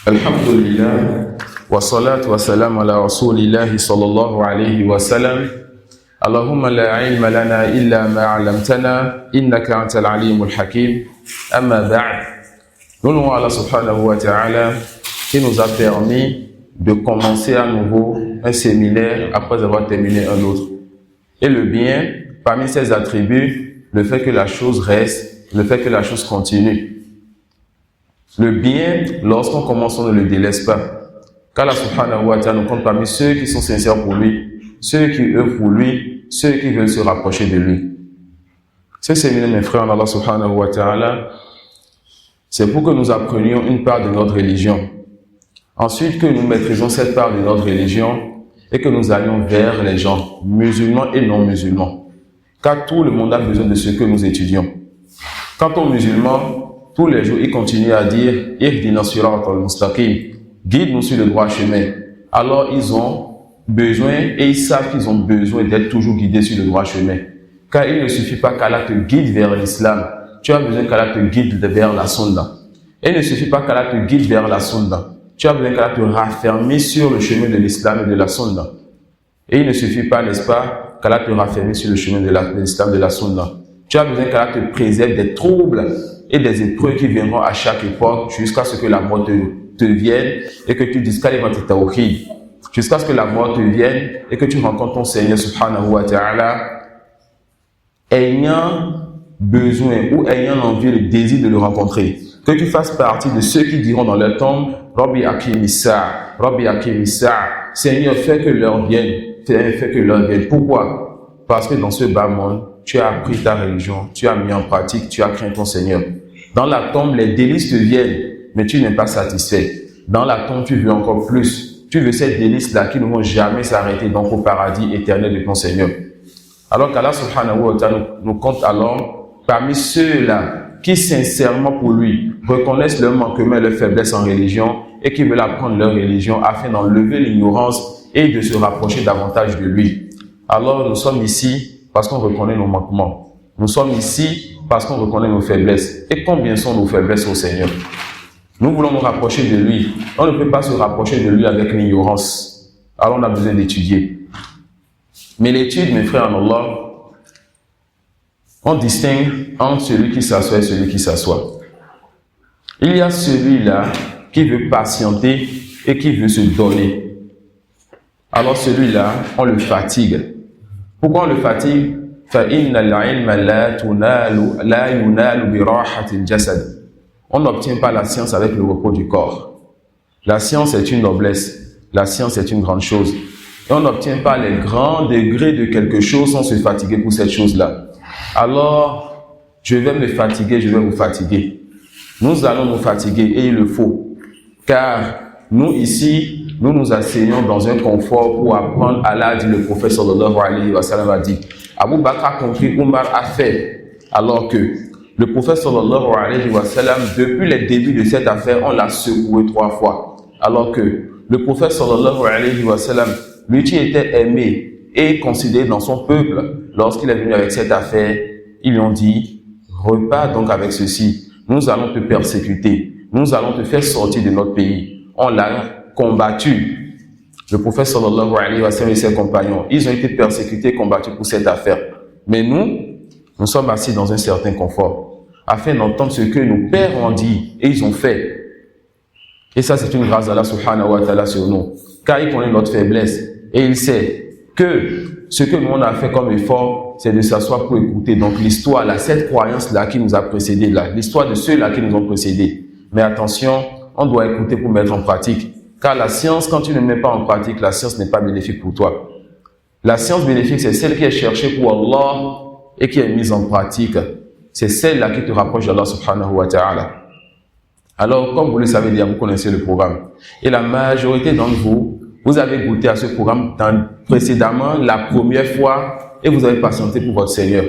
Alhamdulillah, wa salatu wa salam ala rasulillahi sallallahu alayhi wa sallam. Allahumma la ilma lana illa ma 'allamtana, innaka antal alimul hakim. Amma ba'd. Nous louons Allah subhanahu wa ta'ala qui nous a permis de commencer à nouveau un séminaire après avoir terminé un autre. Et le bien, parmi ses attributs, le fait que la chose reste, le fait que la chose continue. Le bien, lorsqu'on commence, on ne le délaisse pas. Car Allah subhanahu wa ta'ala nous compte parmi ceux qui sont sincères pour lui, ceux qui œuvrent pour lui, ceux qui veulent se rapprocher de lui. Ce séminaire, mes frères, en Allah subhanahu wa ta'ala, c'est pour que nous apprenions une part de notre religion. Ensuite, que nous maîtrisons cette part de notre religion et que nous allions vers les gens, musulmans et non musulmans. Car tout le monde a besoin de ce que nous étudions. Quant aux musulmans, tous les jours, ils continuent à dire « Ihdina siratal mustaqim » « Guide-nous sur le droit chemin ». Alors, ils ont besoin et ils savent qu'ils ont besoin d'être toujours guidés sur le droit chemin. Car il ne suffit pas qu'Allah te guide vers l'islam. Tu as besoin qu'Allah te guide vers la sunna. Et il ne suffit pas qu'Allah te guide vers la sunna. Tu as besoin qu'Allah te raffermisse sur le chemin de l'islam et de la sunna. Et il ne suffit pas, n'est-ce pas, qu'Allah te raffermisse sur le chemin de l'islam et de la sunna. Tu as besoin qu'Allah te préserve des troubles et des épreuves qui viendront à chaque époque jusqu'à ce que la mort te vienne et que tu dises Kalimat Tawhid. Jusqu'à ce que la mort te vienne et que tu rencontres ton Seigneur subhanahu wa ta'ala ayant besoin ou ayant envie, le désir de le rencontrer. Que tu fasses partie de ceux qui diront dans leur tombe Rabbi Akimissa, Rabbi Akimissa, Seigneur, fais que l'heure vienne, fais que l'heure vienne. Pourquoi? Parce que dans ce bas monde, tu as appris ta religion, tu as mis en pratique, tu as craint ton Seigneur. Dans la tombe, les délices te viennent, mais tu n'es pas satisfait. Dans la tombe, tu veux encore plus. Tu veux ces délices-là qui ne vont jamais s'arrêter, donc au paradis éternel de ton Seigneur. Alors qu'Allah subhanahu wa ta'ala nous compte alors parmi ceux-là qui sincèrement pour lui reconnaissent leur manquement et leur faiblesse en religion et qui veulent apprendre leur religion afin d'enlever l'ignorance et de se rapprocher davantage de lui. Alors nous sommes ici parce qu'on reconnaît nos manquements. Nous sommes ici parce qu'on reconnaît nos faiblesses. Et combien sont nos faiblesses au Seigneur? Nous voulons nous rapprocher de lui. On ne peut pas se rapprocher de lui avec l'ignorance. Alors on a besoin d'étudier. Mais l'étude, mes frères en Allah, on distingue entre celui qui s'assoit et celui qui s'assoit. Il y a celui-là qui veut patienter et qui veut se donner. Alors celui-là, on le fatigue. Pourquoi on le fatigue? فَإِنَّ الْعِلْمَ لَا يُنَالُ بِرَاحَةِ الْجَسَدِ. On n'obtient pas la science avec le repos du corps. La science est une noblesse. La science est une grande chose. Et on n'obtient pas les grands degrés de quelque chose sans se fatiguer pour cette chose-là. Alors, je vais me fatiguer, je vais vous fatiguer. Nous allons nous fatiguer et il le faut. Car nous ici, nous nous asseyons dans un confort pour apprendre. Allah dit, le prophète sallallahu alayhi wa sallam a dit. Abu Bakr a compris, Umar a fait. Alors que le prophète sallallahu alayhi wa sallam, depuis les débuts de cette affaire, on l'a secoué 3 fois. Alors que le prophète sallallahu alayhi wa sallam, lui qui était aimé et considéré dans son peuple, lorsqu'il est venu avec cette affaire, ils lui ont dit, repars donc avec ceci, nous allons te persécuter, nous allons te faire sortir de notre pays. On l'a combattu. Le prophète sallallahu alayhi wa sallam et ses compagnons, ils ont été persécutés, combattus pour cette affaire. Mais nous sommes assis dans un certain confort, afin d'entendre ce que nos pères ont dit et ils ont fait. Et ça, c'est une grâce d'Allah subhanahu wa ta'ala sur nous. Car il connaît notre faiblesse et il sait que ce que nous on a fait comme effort, c'est de s'asseoir pour écouter. Donc l'histoire, là, cette croyance-là qui nous a précédés, là, l'histoire de ceux-là qui nous ont précédés. Mais attention, on doit écouter pour mettre en pratique. Car la science, quand tu ne mets pas en pratique, la science n'est pas bénéfique pour toi. La science bénéfique, c'est celle qui est cherchée pour Allah et qui est mise en pratique. C'est celle-là qui te rapproche d'Allah subhanahu wa ta'ala. Alors, comme vous le savez déjà, vous connaissez le programme. Et la majorité d'entre vous, vous avez goûté à ce programme précédemment, la première fois, et vous avez patienté pour votre Seigneur.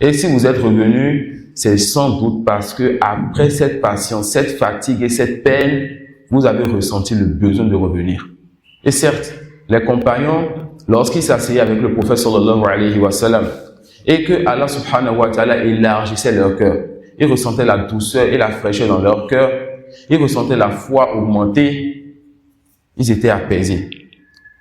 Et si vous êtes revenu, c'est sans doute parce que après cette patience, cette fatigue et cette peine, vous avez ressenti le besoin de revenir. Et certes, les compagnons, lorsqu'ils s'asseyaient avec le prophète sallallahu alayhi wa sallam, et que Allah subhanahu wa ta'ala élargissait leur cœur, ils ressentaient la douceur et la fraîcheur dans leur cœur, ils ressentaient la foi augmenter, ils étaient apaisés.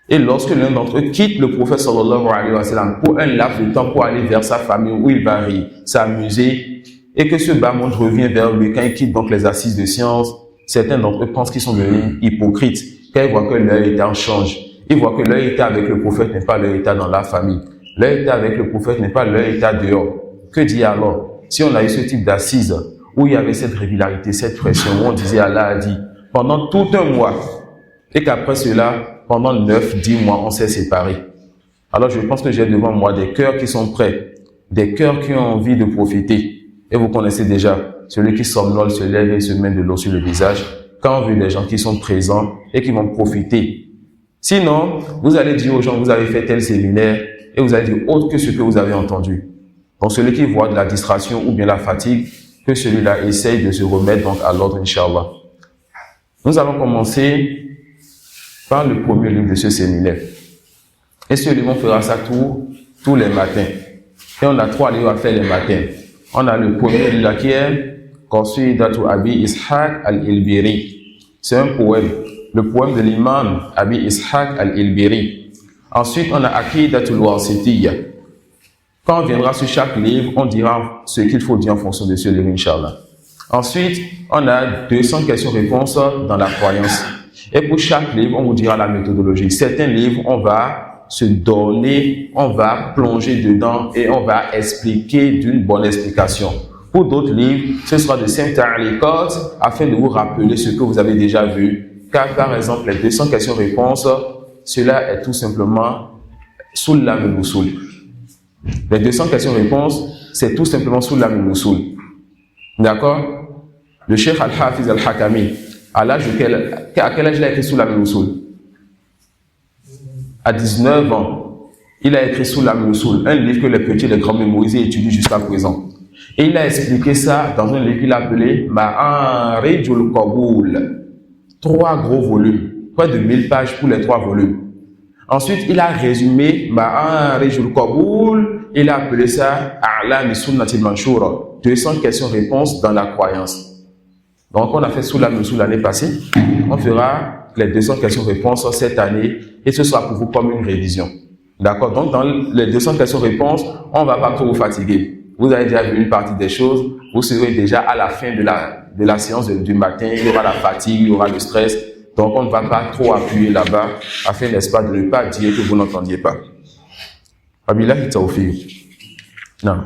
Et lorsque l'un d'entre eux quitte le prophète sallallahu alayhi wa sallam pour un laps de temps pour aller vers sa famille où il va rire, s'amuser, et que ce bas monde revient vers lui quand il quitte donc les assises de science, certains d'entre eux pensent qu'ils sont devenus hypocrites quand ils voient que leur état change. Ils voient que leur état avec le prophète n'est pas leur état dans la famille. Leur état avec le prophète n'est pas leur état dehors. Que dit alors? Si on a eu ce type d'assises où il y avait cette régularité, cette pression, où on disait Allah a dit pendant tout un mois, et qu'après cela, pendant 9-10 mois, on s'est séparés. Alors je pense que j'ai devant moi des cœurs qui sont prêts, des cœurs qui ont envie de profiter. Et vous connaissez déjà, celui qui somnole se lève et se met de l'eau sur le visage, quand on veut des gens qui sont présents et qui vont profiter. Sinon, vous allez dire aux gens, vous avez fait tel séminaire, et vous allez dire autre que ce que vous avez entendu. Donc celui qui voit de la distraction ou bien la fatigue, que celui-là essaye de se remettre donc à l'ordre, Inch'Allah. Nous allons commencer par le premier livre de ce séminaire. Et ce livre, on fera ça tous les matins. Et on a 3 livres à faire les matins. On a le premier livre qui est Qasidatu Abi Ishaq al-Ilbiri. C'est un poème. Le poème de l'imam Abi Ishaq al-Ilbiri. Ensuite, on a Aqidatul Wasitiyya. Quand on viendra sur chaque livre, on dira ce qu'il faut dire en fonction de ce livre, Inch'Allah. Ensuite, on a 200 questions-réponses dans la croyance. Et pour chaque livre, on vous dira la méthodologie. Certains livres, on va se donner, on va plonger dedans et on va expliquer d'une bonne explication. Pour d'autres livres, ce sera de simples ta'liqat afin de vous rappeler ce que vous avez déjà vu. Car par exemple, les 200 questions-réponses, cela est tout simplement Sulam al-Usul. Les 200 questions-réponses, c'est tout simplement Sulam al-Usul. D'accord? Le Cheikh Al-Hafiz Al-Hakami, à quel âge il a écrit Sulam al-Usul? À 19 ans, il a écrit Sulam al-Usul, un livre que les petits et les grands mémorisés étudient jusqu'à présent. Et il a expliqué ça dans un livre qu'il a appelé Ma'arijul Qaboul. 3 gros volumes, près de 1000 pages pour les 3 volumes. Ensuite, il a résumé Ma'arijul Qaboul, il a appelé ça A'lam Sunnatil Manshura, 200 questions-réponses dans la croyance. Donc, on a fait Sulam al-Usul l'année passée. On fera les 200 questions-réponses cette année et ce sera pour vous comme une révision. D'accord? Donc, dans les 200 questions-réponses, on ne va pas trop vous fatiguer. Vous avez déjà vu une partie des choses. Vous serez déjà à la fin de la séance du matin. Il y aura la fatigue, il y aura le stress. Donc, on ne va pas trop appuyer là-bas afin, n'est-ce pas, de ne pas dire que vous n'entendiez pas. Wabillahi tawfiq. Non.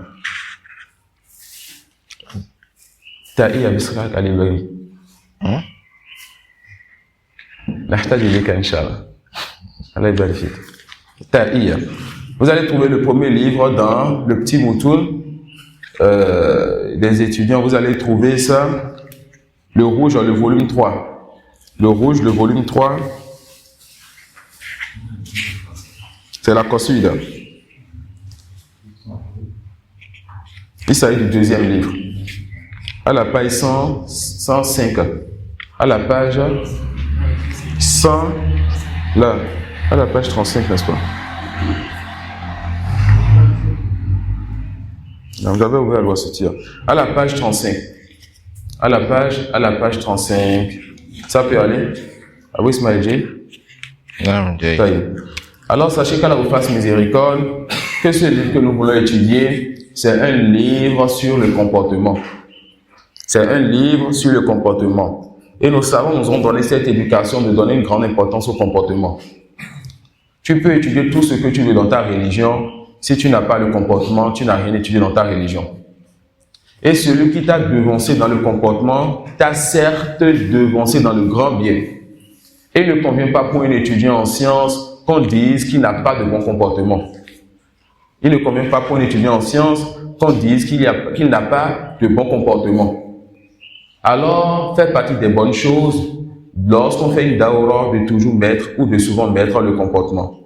تائية بصراحة علي البغي نحتاج إليك إن شاء الله الله يبارك فيك تائية. Vous allez trouver le premier livre dans le petit moutoun des étudiants. Vous allez trouver ça, le rouge, le volume 3. Le rouge, le volume 3, c'est la Qasida. Il s'agit du deuxième livre. À la page 105, à la page 100, là, à la page 35, n'est-ce pas? Donc, j'avais ouvert le Wasitiyya. À la page 35. À la page 35. Ça peut aller? Abou Ismaël J? Non, J. Alors, sachez qu'Allah vous fasse miséricorde, que ce livre que nous voulons étudier, c'est un livre sur le comportement. C'est un livre sur le comportement. Et nos savants nous ont donné cette éducation de donner une grande importance au comportement. Tu peux étudier tout ce que tu veux dans ta religion. Si tu n'as pas le comportement, tu n'as rien étudié dans ta religion. Et celui qui t'a devancé dans le comportement t'a certes devancé dans le grand bien. Et il ne convient pas pour un étudiant en sciences qu'on dise qu'il n'a pas de bon comportement. Il ne convient pas pour un étudiant en sciences qu'on dise qu'il n'a pas de bon comportement. Alors, faites partie des bonnes choses lorsqu'on fait une daoura de toujours mettre ou de souvent mettre le comportement.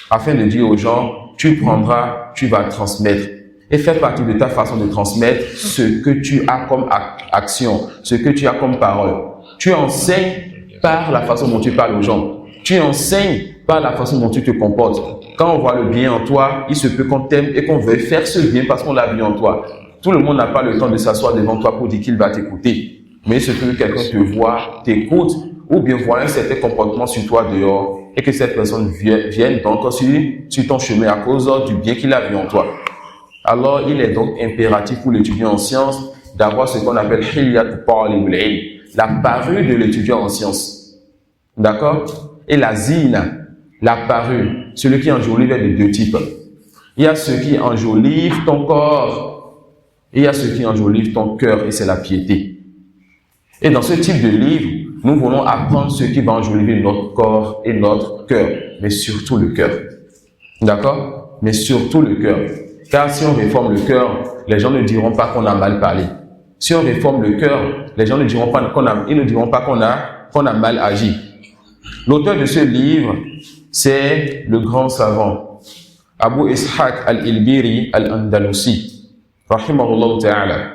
Afin de dire aux gens, tu prendras, tu vas transmettre. Et faites partie de ta façon de transmettre ce que tu as comme action, ce que tu as comme parole. Tu enseignes par la façon dont tu parles aux gens. Tu enseignes par la façon dont tu te comportes. Quand on voit le bien en toi, il se peut qu'on t'aime et qu'on veuille faire ce bien parce qu'on l'a vu en toi. Tout le monde n'a pas le temps de s'asseoir devant toi pour dire qu'il va t'écouter. mais il se peut que quelqu'un te voit, t'écoute, ou bien voit un certain comportement sur toi dehors, et que cette personne vienne donc sur ton chemin à cause du bien qu'il a vu en toi. Alors, il est donc impératif pour l'étudiant en sciences d'avoir ce qu'on appelle hilyat talibul ilm, la parure de l'étudiant en sciences. D'accord? Et la zina, la parure, celui qui enjolive est de deux types. Il y a ceux qui enjolivent ton corps, et il y a ceux qui enjolivent ton cœur, et c'est la piété. Et dans ce type de livre, nous voulons apprendre ce qui va enjoliver notre corps et notre cœur, mais surtout le cœur. D'accord? Mais surtout le cœur. Car si on réforme le cœur, les gens ne diront pas qu'on a mal parlé. Si on réforme le cœur, les gens ne diront pas qu'on a mal agi. L'auteur de ce livre, c'est le grand savant, Abu Ishaq al-Ilbiri al-Andalusi, rahimahullah ta'ala.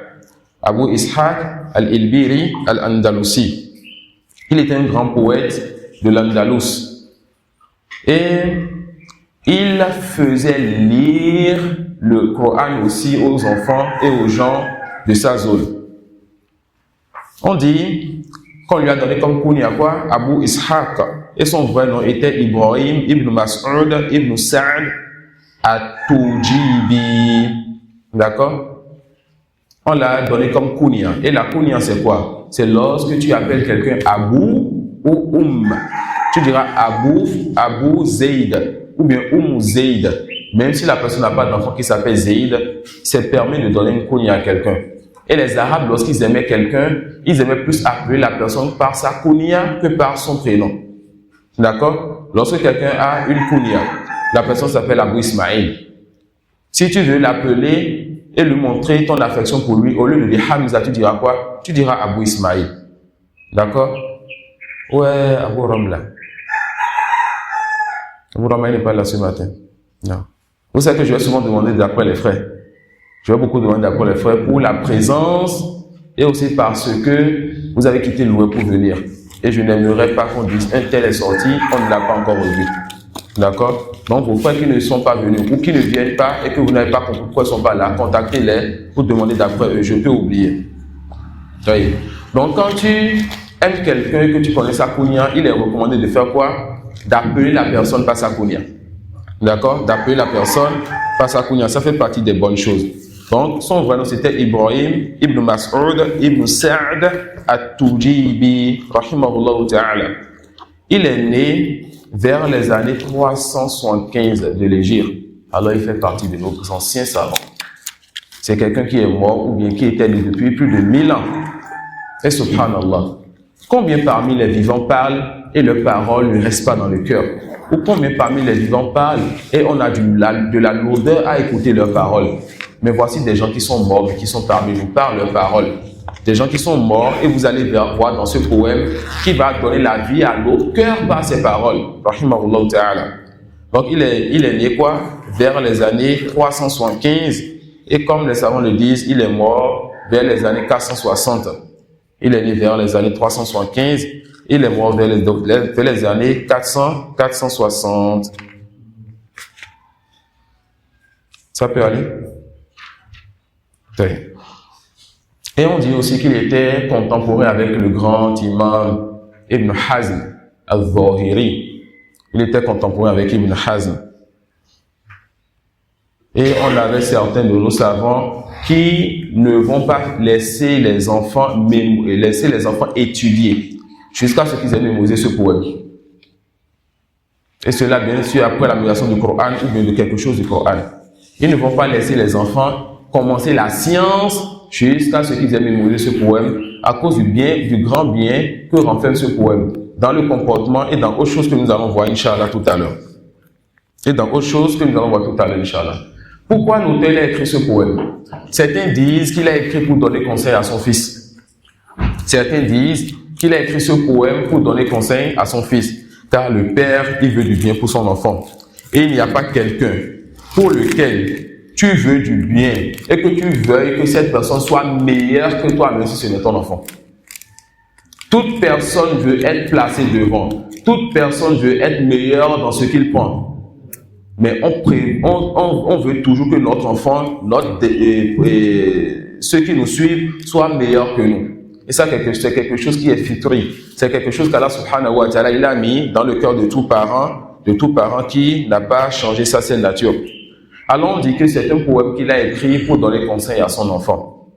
Abu Ishaq al-Ilbiri al-Andalusi. Il était un grand poète de l'Andalous. Et il faisait lire le Coran aussi aux enfants et aux gens de sa zone. On dit qu'on lui a donné comme kunya quoi, Abu Ishaq, et son vrai nom était Ibrahim ibn Mas'ud ibn Sa'd at-Tujibi. D'accord? On l'a donné comme kunya. Et la kunya, c'est quoi? C'est lorsque tu appelles quelqu'un Abu ou Tu diras Abu Zayd ou bien Zayd. Même si la personne n'a pas d'enfant qui s'appelle Zayd, c'est permis de donner une kunya à quelqu'un. Et les Arabes, lorsqu'ils aimaient quelqu'un, ils aimaient plus appeler la personne par sa kunya que par son prénom. D'accord? Lorsque quelqu'un a une kunya, la personne s'appelle Abu Ismaïl. Si tu veux l'appeler et lui montrer ton affection pour lui, au lieu de dire Hamza, tu diras quoi? Tu diras Abu Ismaïl. D'accord? Ouais, Abu Ramla. Abu Ramla n'est pas là ce matin. Non. Vous savez que je vais souvent demander d'après les frères. Je vais beaucoup demander d'après les frères pour la présence et aussi parce que vous avez quitté Loué pour venir. Et je n'aimerais pas qu'on dise un tel est sorti, on ne l'a pas encore revu. D'accord? Donc, vos frères qui ne sont pas venus ou qui ne viennent pas et que vous n'avez pas compris pourquoi ils ne sont pas là, contactez-les pour demander d'après eux. Je peux oublier. Oui. Donc, quand tu aimes quelqu'un et que tu connais sa kunya, il est recommandé de faire quoi? D'appeler la personne par sa kunya. D'accord? D'appeler la personne par sa kunya. Ça fait partie des bonnes choses. Donc, son vrai nom c'était Ibrahim ibn Mas'ud ibn Sa'd at-Tujibi, rahimahullah ta'ala. Il est né vers les années 375 de l'Hégire. Alors, il fait partie de nos anciens savants. C'est quelqu'un qui est mort ou bien qui était né depuis plus de 1000 ans. Et subhanallah, combien parmi les vivants parlent et leurs paroles ne restent pas dans le cœur? Ou combien parmi les vivants parlent et on a de la lourdeur à écouter leurs paroles? Mais voici des gens qui sont morts, mais qui sont parmi nous par leurs paroles. Des gens qui sont morts et vous allez voir dans ce poème qui va donner la vie à nos cœurs par ses paroles. Rahimahullah ta'ala. Donc il est né quoi? Vers les années 375 et comme les savants le disent, il est mort vers les années 460. Il est né vers les années 375, il est mort vers les années 460. Ça peut aller? Oui. Et on dit aussi qu'il était contemporain avec le grand imam Ibn Hazm al-Zahiri. Il était contemporain avec Ibn Hazm. Et on avait certains de nos savants qui ne vont pas laisser les enfants étudier jusqu'à ce qu'ils aient mémorisé ce poème. Et cela, bien sûr, après la mémorisation du Coran ou bien de quelque chose du Coran. Ils ne vont pas laisser les enfants commencer la science jusqu'à ce qu'ils aient mémorisé ce poème à cause du grand bien que renferme ce poème dans le comportement et dans autre chose que nous allons voir, Inch'Allah, tout à l'heure. Inch'Allah. Pourquoi l'auteur a écrit ce poème? Certains disent qu'il a écrit pour donner conseil à son fils. Certains disent qu'il a écrit ce poème pour donner conseil à son fils. Car le père, il veut du bien pour son enfant. Et il n'y a pas quelqu'un pour lequel tu veux du bien et que tu veuilles que cette personne soit meilleure que toi, même si ce n'est ton enfant. Toute personne veut être placée devant. Toute personne veut être meilleure dans ce qu'il prend. Mais on veut toujours que notre enfant, ceux qui nous suivent, soient meilleurs que nous. Et ça, c'est quelque chose qui est fitri. C'est quelque chose qu'Allah subhanahu wa ta'ala, il a mis dans le cœur de tout parent qui n'a pas changé sa saine nature. Alors on dit que c'est un poème qu'il a écrit pour donner conseil à son enfant.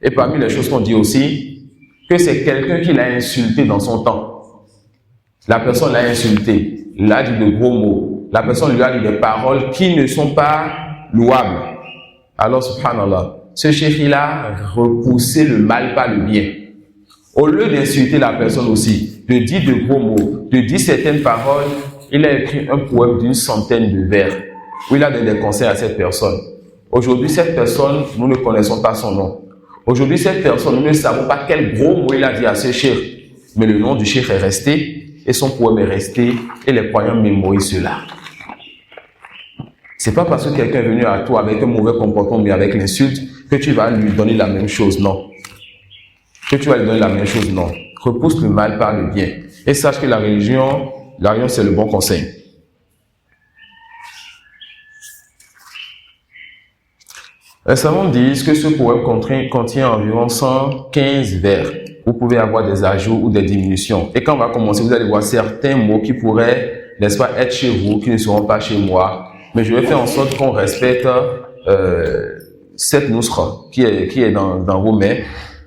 Et parmi les choses qu'on dit aussi, que c'est quelqu'un qui l'a insulté dans son temps. La personne l'a insulté, l'a dit de gros mots. La personne lui a dit des paroles qui ne sont pas louables. Alors, subhanallah, ce cheikh, il a repoussé le mal par le bien. Au lieu d'insulter la personne aussi, de dire de gros mots, de dire certaines paroles, il a écrit un poème d'une centaine de vers où il a donné des conseils à cette personne. Aujourd'hui, cette personne, nous ne connaissons pas son nom. Aujourd'hui, cette personne, nous ne savons pas quel gros mot il a dit à ce cheikh. Mais le nom du cheikh est resté et son poème est resté et les croyants mémorisent cela. C'est pas parce que quelqu'un est venu à toi avec un mauvais comportement mais avec l'insulte que tu vas lui donner la même chose, non. Que tu vas lui donner la même chose, non. Repousse le mal par le bien. Et sache que la religion c'est le bon conseil. Les savants disent que ce poème contient environ 115 vers. Vous pouvez avoir des ajouts ou des diminutions. Et quand on va commencer, vous allez voir certains mots qui pourraient, n'est-ce pas, être chez vous, qui ne seront pas chez moi. Mais je vais faire en sorte qu'on respecte cette nusra qui est dans vos mains.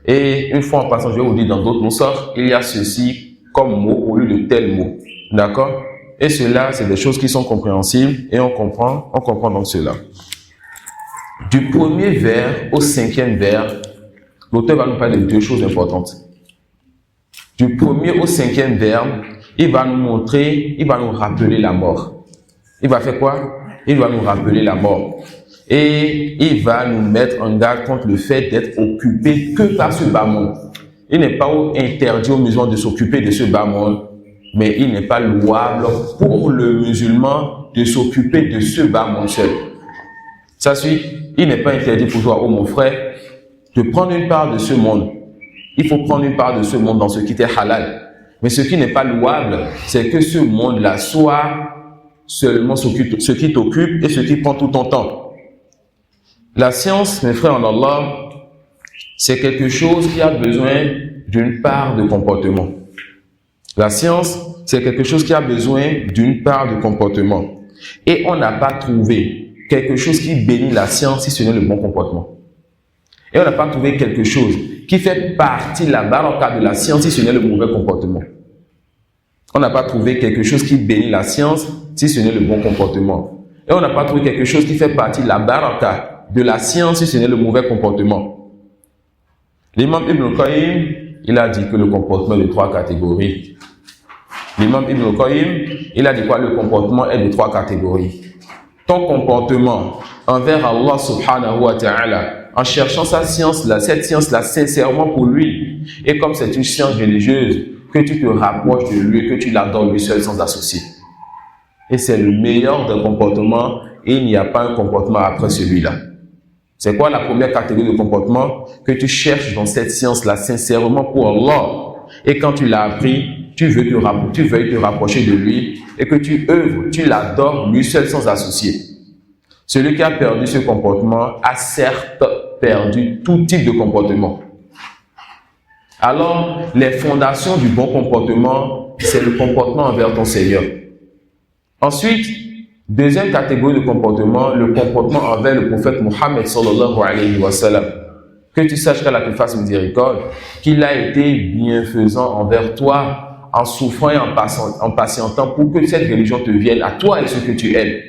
Et une fois en passant, je vais vous dire dans d'autres nusra, il y a ceci comme mot au lieu de tel mot. D'accord? Et cela, c'est des choses qui sont compréhensibles et on comprend donc cela. Du premier vers au cinquième vers, l'auteur va nous parler de deux choses importantes. Du premier au cinquième vers, il va nous rappeler la mort. Il va faire quoi? Il va nous rappeler la mort. Et il va nous mettre en garde contre le fait d'être occupé que par ce bas monde. Il n'est pas interdit aux musulmans de s'occuper de ce bas monde, mais il n'est pas louable pour le musulman de s'occuper de ce bas monde seul. Ça suit, il n'est pas interdit pour toi, oh mon frère, de prendre une part de ce monde. Il faut prendre une part de ce monde dans ce qui est halal. Mais ce qui n'est pas louable, c'est que ce monde-là soit seulement ce qui t'occupe et ce qui prend tout ton temps. La science, mes frères en Allah, c'est quelque chose qui a besoin d'une part de comportement. La science, c'est quelque chose qui a besoin d'une part de comportement. Et on n'a pas trouvé quelque chose qui bénit la science si ce n'est le bon comportement. Et on n'a pas trouvé quelque chose qui fait partie de la baraka de la science si ce n'est le mauvais comportement. On n'a pas trouvé quelque chose qui bénit la science si ce n'est le bon comportement. Et on n'a pas trouvé quelque chose qui fait partie de la baraka de la science si ce n'est le mauvais comportement. L'imam Ibn Qayyim, il a dit que le comportement est de trois catégories. L'imam Ibn Qayyim, il a dit quoi? Le comportement est de trois catégories. Ton comportement envers Allah subhanahu wa ta'ala, en cherchant cette science-là sincèrement pour lui, et comme c'est une science religieuse, que tu te rapproches de lui, que tu l'adores lui seul sans associer. Et c'est le meilleur des comportements, et il n'y a pas un comportement après celui-là. C'est quoi la première catégorie de comportement? Que tu cherches dans cette science-là sincèrement pour Allah. Et quand tu l'as appris, tu veuilles te rapprocher de lui et que tu œuvres, tu l'adores lui seul sans associer. Celui qui a perdu ce comportement a certes perdu tout type de comportement. Alors, les fondations du bon comportement, c'est le comportement envers ton Seigneur. Ensuite, deuxième catégorie de comportement, le comportement envers le prophète Mohammed sallallahu alayhi wa sallam. Que tu saches qu'Allah te fasse miséricorde, qu'il a été bienfaisant envers toi, en souffrant et en patientant pour que cette religion te vienne à toi et ce que tu aimes.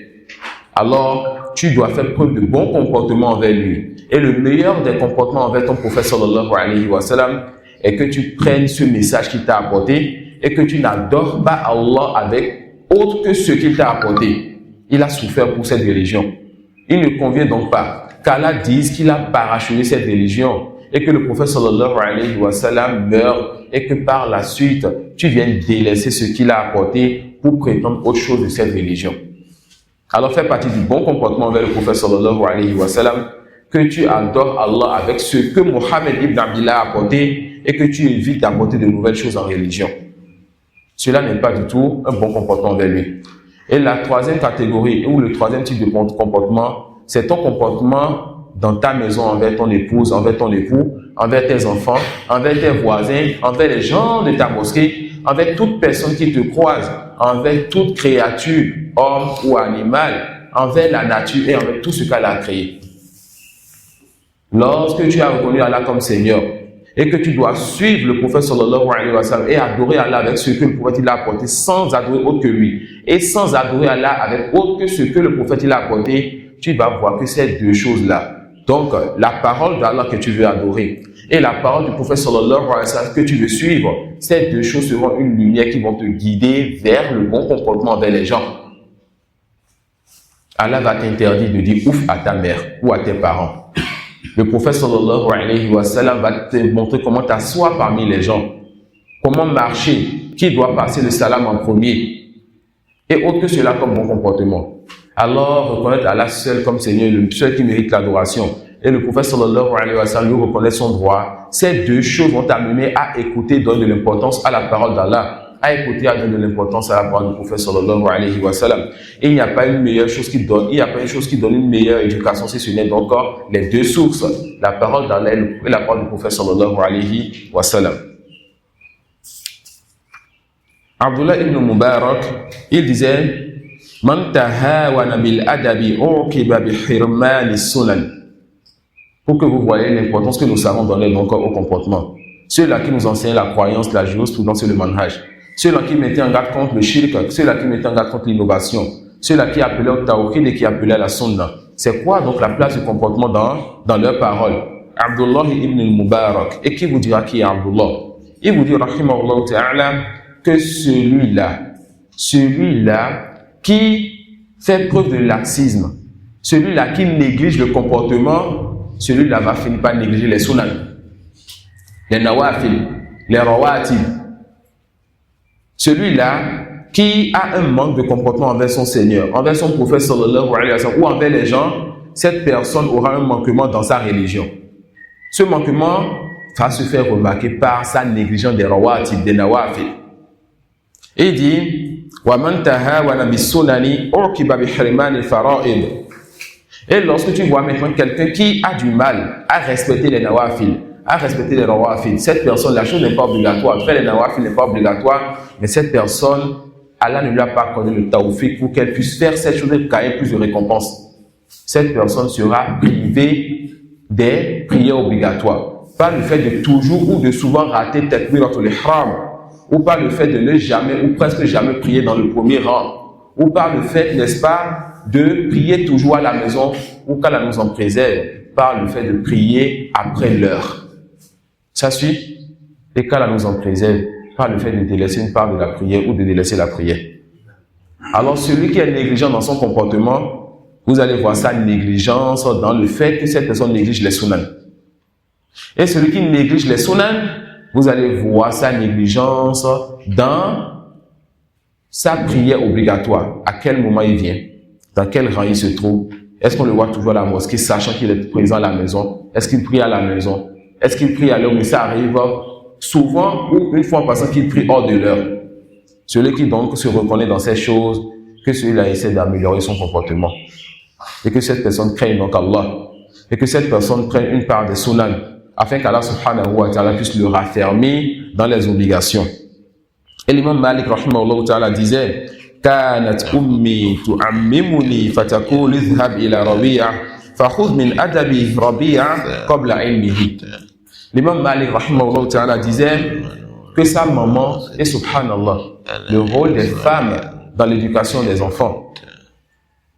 Alors, tu dois faire preuve de bon comportement envers lui. Et le meilleur des comportements envers ton prophète sallallahu alayhi wa sallam est que tu prennes ce message qu'il t'a apporté et que tu n'adores pas Allah avec autre que ce qu'il t'a apporté. Il a souffert pour cette religion. Il ne convient donc pas qu'Allah dise qu'il a parachevé cette religion et que le prophète sallallahu alayhi wa sallam meurt et que par la suite, tu viennes délaisser ce qu'il a apporté pour prétendre autre chose de cette religion. Alors, fais partie du bon comportement envers le prophète sallallahu alayhi wa sallam, que tu adores Allah avec ce que Mohammed ibn Abdillah a apporté et que tu évites d'apporter de nouvelles choses en religion. Cela n'est pas du tout un bon comportement envers lui. Et la troisième catégorie, ou le troisième type de comportement, c'est ton comportement dans ta maison envers ton épouse, envers ton époux, envers tes enfants, envers tes voisins, envers les gens de ta mosquée, envers toute personne qui te croise, envers toute créature, homme ou animal, envers la nature et envers tout ce qu'elle a créé. Lorsque tu as reconnu Allah comme Seigneur et que tu dois suivre le prophète sallallahu alayhi wa sallam et adorer Allah avec ce que le prophète il a apporté sans adorer autre que lui et sans adorer Allah avec autre que ce que le prophète il a apporté, tu vas voir que ces deux choses-là, donc la parole d'Allah que tu veux adorer et la parole du prophète sallallahu alayhi wa sallam que tu veux suivre, ces deux choses seront une lumière qui vont te guider vers le bon comportement envers les gens. Allah va t'interdire de dire ouf à ta mère ou à tes parents. Le prophète sallallahu alayhi wa sallam va te montrer comment t'asseoir parmi les gens, comment marcher, qui doit passer le salam en premier, et autre que cela comme bon comportement. Alors, reconnaître Allah seul comme Seigneur, le seul qui mérite l'adoration, et le prophète sallallahu alayhi wa sallam lui reconnaît son droit, ces deux choses vont t'amener à écouter, donner de l'importance à la parole d'Allah, à écouter, à donner de l'importance à la parole du prophète sallallahu alayhi wa sallam. Et il n'y a pas une meilleure chose qui donne, il n'y a pas une chose qui donne une meilleure éducation si ce n'est encore les deux sources, la parole d'Allah et la parole du prophète sallallahu alayhi wa sallam. Abdullah ibn Mubarak, il disait, Man tahawana bil adabi uqiba bi hirmani sunan. Pour que vous voyez l'importance que nous savons donner donc au comportement. Ceux-là qui nous enseignent la croyance, la jurisprudence et le manhaj. Ceux-là qui mettaient en garde contre le shirk, ceux-là qui mettaient en garde contre l'innovation. Ceux-là qui appelaient au tawhid et qui appelaient à la sunna. C'est quoi donc la place du comportement dans leurs paroles? Abdullah ibn al-Mubarak. Et qui vous dira qui est Abdullah? Il vous dit, rahimahullah ta'ala, que celui-là qui fait preuve de laxisme, celui-là qui néglige le comportement, celui-là va finir par négliger les sunan, les nawafil, les rawatib. Celui-là qui a un manque de comportement envers son Seigneur, envers son prophète sallallahu alayhi wa sallam ou envers les gens, cette personne aura un manquement dans sa religion. Ce manquement va se faire remarquer par sa négligence des rawatib, des nawafil. Et il dit, وَمَنْ تَهَاوَنَ بِالسُّنَنِ أُعْقِبَ بِحِرْمَانِ الْفَرَائِضِ. Et lorsque tu vois maintenant quelqu'un qui a du mal à respecter les nawafil, à respecter les rawafil, cette personne, la chose n'est pas obligatoire, faire les nawafil n'est pas obligatoire, mais cette personne, Allah ne lui a pas accordé le tawfiq pour qu'elle puisse faire cette chose et gagner plus de récompenses. Cette personne sera privée des prières obligatoires. Pas le fait de toujours ou de souvent rater takbiratul ihram, ou par le fait de ne jamais ou presque jamais prier dans le premier rang, ou par le fait, n'est-ce pas, de prier toujours à la maison, ou qu'Allah nous en préserve, par le fait de prier après l'heure. Ça suit? Et qu'Allah nous en préserve, par le fait de délaisser une part de la prière ou de délaisser la prière. Alors celui qui est négligent dans son comportement, vous allez voir sa négligence dans le fait que cette personne néglige les sunan. Et celui qui néglige les sunan, vous allez voir sa négligence dans sa prière obligatoire. À quel moment il vient? Dans quel rang il se trouve? Est-ce qu'on le voit toujours à la mosquée, sachant qu'il est présent à la maison? Est-ce qu'il prie à la maison? Est-ce qu'il prie à l'heure où ça arrive souvent ou une fois en passant qu'il prie hors de l'heure? Celui qui donc se reconnaît dans ces choses, que celui-là essaie d'améliorer son comportement. Et que cette personne craigne donc Allah. Et que cette personne prenne une part des sunan, afin qu'Allah subhanahu wa ta'ala puisse le raffermir dans les obligations. Et l'imam Malik rahimahullah ta'ala disait, كانت أمي تعممني فتقول اذهب إلى ربيع فخذ من أدب ربيع قبل علمه. L'imam Malik rahimahullah ta'ala disait que sa maman, et subhanallah, le rôle des femmes dans l'éducation des enfants.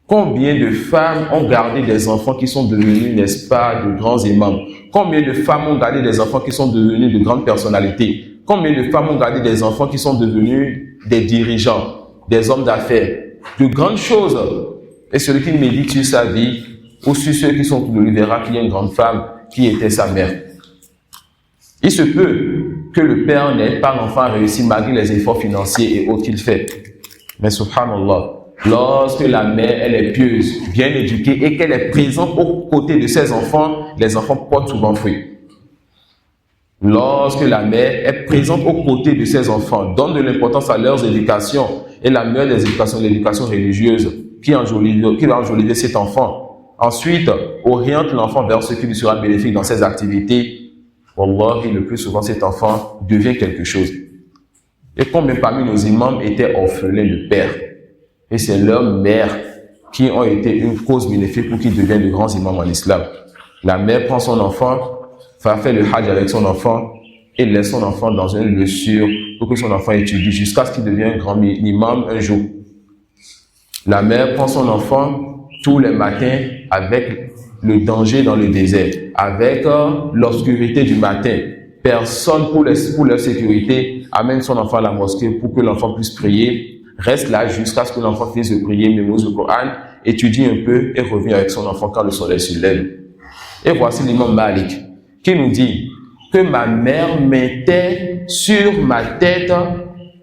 Combien de femmes ont gardé des enfants qui sont devenus, n'est-ce pas, de grands imams? Combien de femmes ont gardé des enfants qui sont devenus de grandes personnalités? Combien de femmes ont gardé des enfants qui sont devenus des dirigeants, des hommes d'affaires, de grandes choses? Et celui qui médite sur sa vie, ou sur ceux qui sont autour de lui, verra qu'il y a une grande femme qui était sa mère. Il se peut que le père n'ait pas l'enfant réussi malgré les efforts financiers et autres qu'il fait. Mais subhanallah, lorsque la mère, elle est pieuse, bien éduquée et qu'elle est présente aux côtés de ses enfants, les enfants portent souvent fruit. Lorsque la mère est présente aux côtés de ses enfants, donne de l'importance à leurs éducations, et la meilleure des éducations, l'éducation religieuse, qui va enjoliver cet enfant. Ensuite, oriente l'enfant vers ce qui lui sera bénéfique dans ses activités. Wallahi, le plus souvent, cet enfant devient quelque chose. Et combien parmi nos imams étaient orphelins de père? Et c'est leurs mères qui ont été une cause bénéfique pour qu'ils deviennent de grands imams en islam. La mère prend son enfant, va faire le hajj avec son enfant et laisse son enfant dans une lieu pour que son enfant étudie jusqu'à ce qu'il devienne un grand imam un jour. La mère prend son enfant tous les matins avec le danger dans le désert, avec l'obscurité du matin. Personne pour leur sécurité amène son enfant à la mosquée pour que l'enfant puisse prier, reste là jusqu'à ce que l'enfant finisse de prier, mémorise le Coran, étudie un peu et revient avec son enfant quand le soleil se lève. Et voici l'imam Malik qui nous dit que ma mère mettait sur ma tête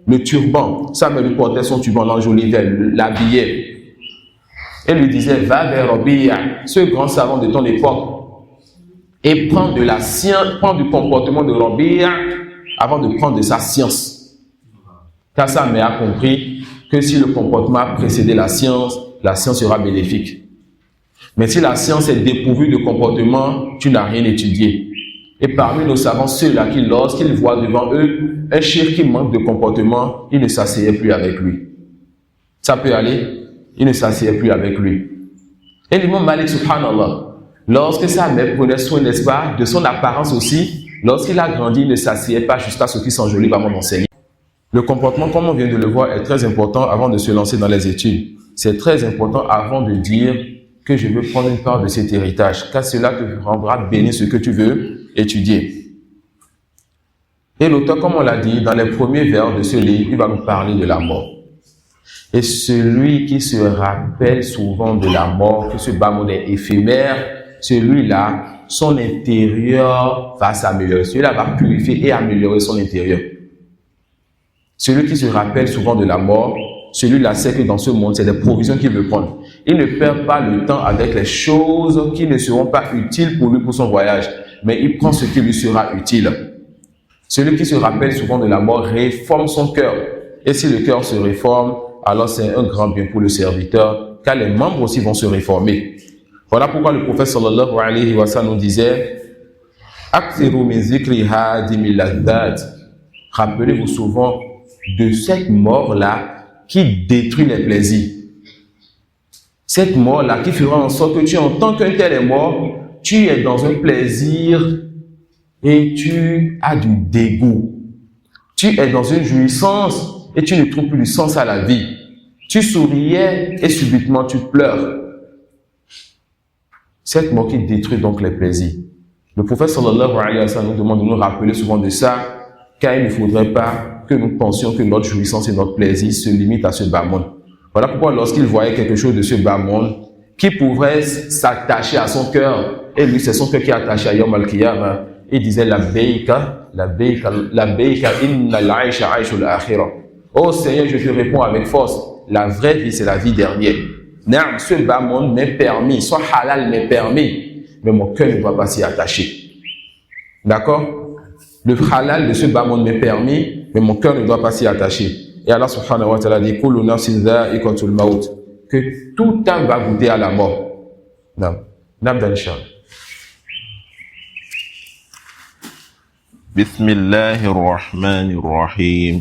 le turban. Sa mère lui portait son turban, l'enjolivait, l'habillait. Et lui disait, va vers Rabi'a, ce grand savant de ton époque, et prends de la science, prends du comportement de Rabi'a avant de prendre de sa science. Car sa mère a compris que si le comportement a précédé la science sera bénéfique. Mais si la science est dépourvue de comportement, tu n'as rien étudié. Et parmi nos savants, ceux-là qui, lorsqu'ils voient devant eux un cheikh qui manque de comportement, ils ne s'asseyaient plus avec lui. Ça peut aller? Ils ne s'asseyaient plus avec lui. Et l'imam Malik, subhanallah, lorsque sa mère prenait soin, n'est-ce pas, de son apparence aussi, lorsqu'il a grandi, il ne s'asseyait pas jusqu'à ce qu'il s'enjolive avant d'enseigner. Le comportement, comme on vient de le voir, est très important avant de se lancer dans les études. C'est très important avant de dire que je veux prendre une part de cet héritage, car cela te rendra béni ce que tu veux étudier. Et l'auteur, comme on l'a dit, dans les premiers vers de ce livre, il va nous parler de la mort. Et celui qui se rappelle souvent de la mort, que ce bas monde est éphémère, celui-là, son intérieur va s'améliorer. Celui-là va purifier et améliorer son intérieur. Celui qui se rappelle souvent de la mort, celui-là sait que dans ce monde, c'est des provisions qu'il veut prendre. Il ne perd pas le temps avec les choses qui ne seront pas utiles pour lui pour son voyage, mais il prend ce qui lui sera utile. Celui qui se rappelle souvent de la mort réforme son cœur. Et si le cœur se réforme, alors c'est un grand bien pour le serviteur, car les membres aussi vont se réformer. Voilà pourquoi le prophète sallallahu alayhi wa sallam nous disait « Akthiru min zikri hadimi laddat » Rappelez-vous souvent de cette mort-là qui détruit les plaisirs. Cette mort-là qui fera en sorte que tu entends qu'un tel est mort, tu es dans un plaisir et tu as du dégoût. Tu es dans une jouissance et tu ne trouves plus du sens à la vie. Tu souriais et subitement tu pleures. Cette mort qui détruit donc les plaisirs. Le prophète sallallahu alayhi wa sallam nous demande de nous rappeler souvent de ça, car il ne faudrait pas que nous pensions que notre jouissance et notre plaisir se limitent à ce bas monde. Voilà pourquoi lorsqu'il voyait quelque chose de ce bas monde qui pourrait s'attacher à son cœur, et lui c'est son cœur qui est attaché à Yawm al-Qiyamah, il disait la beika inna al-aisha aishul akhirah. Oh Seigneur, je te réponds avec force, la vraie vie c'est la vie dernière. Naam, ce bas monde m'est permis, soit halal m'est permis, mais mon cœur ne doit pas s'y attacher. D'accord? Le halal de ce bas monde m'est permis, mais mon cœur ne doit pas s'y attacher. Et Allah subhanahu wa ta'ala dit kullu nafsin dha'iqatul maut, que tout âme va goûter à la mort. Naam, Danisha. Bismillahir Rahmanir Rahim.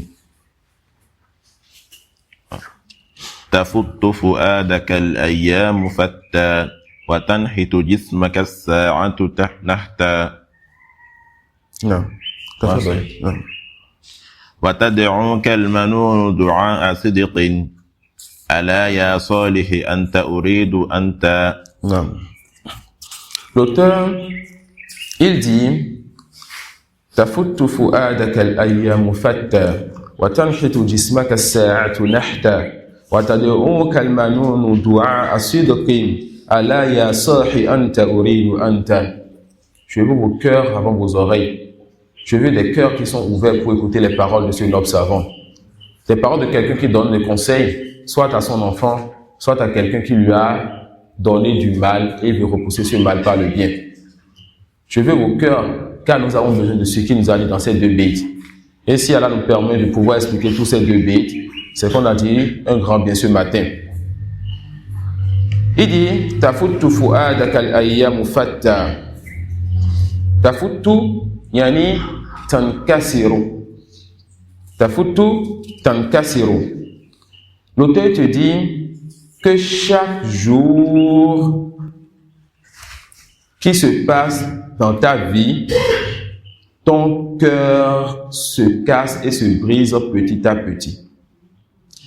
تفت فؤادك الأيام فتى وتنحت جسمك الساعة نحتا. نعم. نعم. وتدعوك المنون دعاء صدق ألا يا صالح أنت أريد أنت. نعم. L'auteur, il dit تفت فؤادك الأيام فتى وتنحت جسمك الساعة نحتا وتدعوك المنون دعاء صدق ألا يا صاحي أنت أريد أنت. Je veux vos cœurs avant vos oreilles. Je veux des cœurs qui sont ouverts pour écouter les paroles de ce noble savant. Des paroles de quelqu'un qui donne des conseils, soit à son enfant, soit à quelqu'un qui lui a donné du mal et veut repousser ce mal par le bien. Je veux vos cœurs, car nous avons besoin de ce qu'il nous a dit dans ces deux bêtes. Et si Allah nous permet de pouvoir expliquer tous ces deux bêtes, c'est qu'on a dit un grand bien ce matin. Il dit, Tafuttu fu'adaka al-ayyamu fatta. Tafuttu, Yani tankasiru. Tafutu tankasiru. L'auteur te dit que chaque jour qui se passe dans ta vie, ton cœur se casse et se brise petit à petit.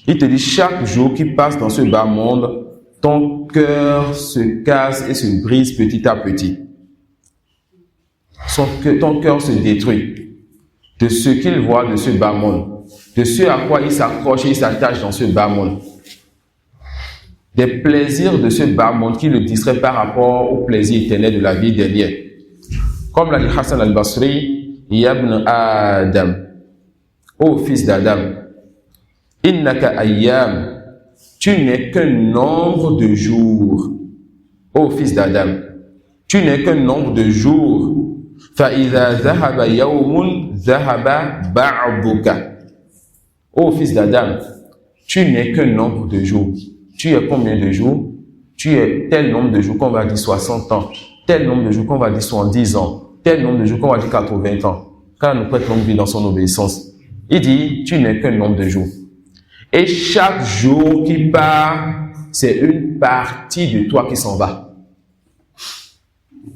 Il te dit chaque jour qui passe dans ce bas monde, ton cœur se casse et se brise petit à petit. Ton cœur se détruit de ce qu'il voit de ce bas monde, de ce à quoi il s'accroche et il s'attache dans ce bas monde. Des plaisirs de ce bas monde qui le distraient par rapport au plaisir éternel de la vie dernière. Comme l'a dit Hassan al-Basri, Ibn Adam, ô fils d'Adam, Innaka ayyam, tu n'es qu'un nombre de jours. Ô fils d'Adam, tu n'es qu'un nombre de jours. Fa'idha zahaba yawmun zahaba ba'duka. Ô fils d'Adam, tu n'es qu'un nombre de jours. Tu es combien de jours? Tu es tel nombre de jours qu'on va dire 60 ans, tel nombre de jours qu'on va dire 70 ans, tel nombre de jours qu'on va dire 80 ans. Quand nous prête longue vie dans son obéissance, il dit, tu n'es qu'un nombre de jours. Et chaque jour qui part, c'est une partie de toi qui s'en va.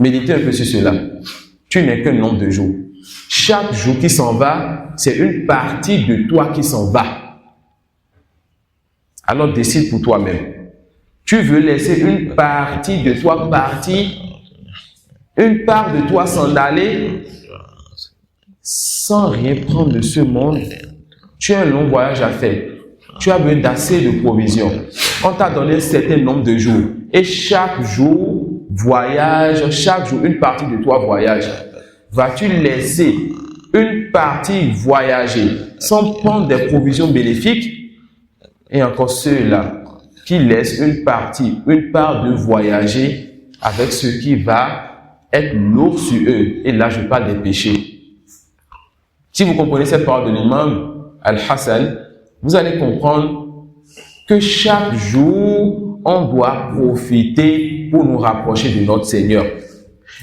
Méditez un peu sur cela. Tu n'es qu'un nombre de jours. Chaque jour qui s'en va, c'est une partie de toi qui s'en va. Alors décide pour toi-même. Tu veux laisser une partie de toi partir, une part de toi s'en aller, sans rien prendre de ce monde. Tu as un long voyage à faire. Tu as besoin d'assez de provisions. On t'a donné un certain nombre de jours. Et chaque jour, voyage, chaque jour, une partie de toi voyage. Vas-tu laisser une partie voyager sans prendre des provisions bénéfiques? Et encore ceux-là qui laissent une part de voyager avec ce qui va être lourd sur eux. Et là, je parle des péchés. Si vous comprenez cette parole de l'imam Al-Hassan, vous allez comprendre que chaque jour, on doit profiter pour nous rapprocher de notre Seigneur.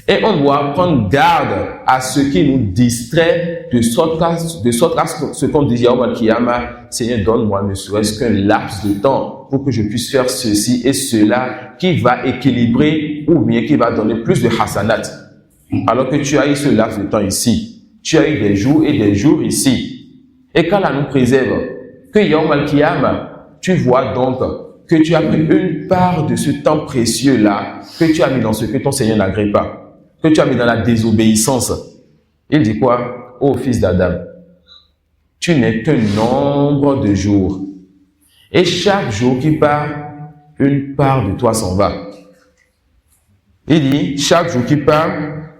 Et on doit prendre garde à ce qui nous distrait de sorte à ce qu'on dit Yawm al-Qiyamah, Seigneur, donne-moi ne serait-ce qu'un laps de temps pour que je puisse faire ceci et cela qui va équilibrer ou bien qui va donner plus de hasanat. Alors que tu as eu ce laps de temps ici, tu as eu des jours et des jours ici. Et qu'Allah nous préserve, que Yawm al-Qiyamah, tu vois donc que tu as pris une part de ce temps précieux-là, que tu as mis dans ce que ton Seigneur n'agrée pas, que tu as mis dans la désobéissance. Il dit quoi? Ô fils d'Adam, tu n'es qu'un nombre de jours. Et chaque jour qui part, une part de toi s'en va. Il dit, chaque jour qui part,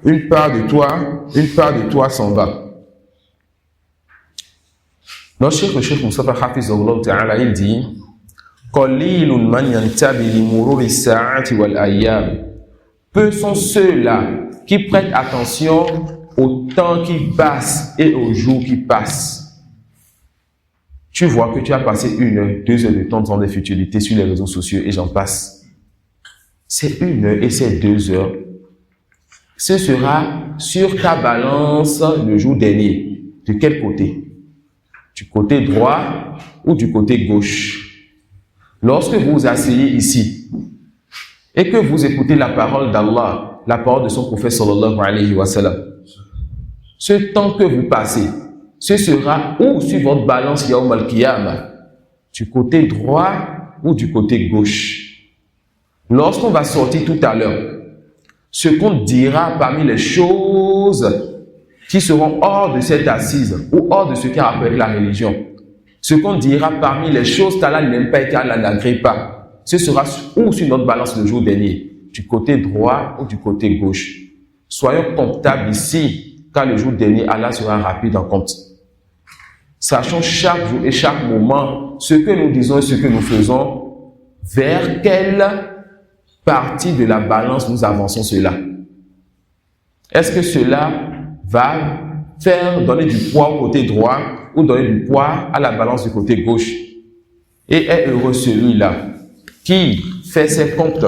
une part de toi s'en va. Notre Cheikh Moustapha Hafizahullah Ta'ala, il dit, Qalilun man yantabi li mururi sa'ati wal ayyam. Peu sont ceux-là qui prêtent attention au temps qui passe et aux jours qui passent. Tu vois que tu as passé 1 heure, 2 heures de temps dans des futilités sur les réseaux sociaux et j'en passe. C'est 1 heure et c'est 2 heures. Ce sera sur ta balance le jour dernier. De quel côté? Du côté droit ou du côté gauche? Lorsque vous vous asseyez ici et que vous écoutez la parole d'Allah, la parole de son prophète sallallahu alayhi wa sallam, ce temps que vous passez, ce sera ou sur votre balance Yawm al-Qiyamah, du côté droit ou du côté gauche. Lorsqu'on va sortir tout à l'heure, ce qu'on dira parmi les choses qui seront hors de cette assise ou hors de ce qui a rapport avec la religion, ce qu'on dira parmi les choses qu'Allah n'aime pas et qu'Allah n'agrée pas, ce sera ou sur notre balance le jour dernier, du côté droit ou du côté gauche. Soyons comptables ici, car le jour dernier, Allah sera rapide en compte. Sachons chaque jour et chaque moment ce que nous disons et ce que nous faisons, vers quelle partie de la balance nous avançons cela. Est-ce que cela va faire donner du poids au côté droit ou donner du poids à la balance du côté gauche? Et est heureux celui-là qui fait ses comptes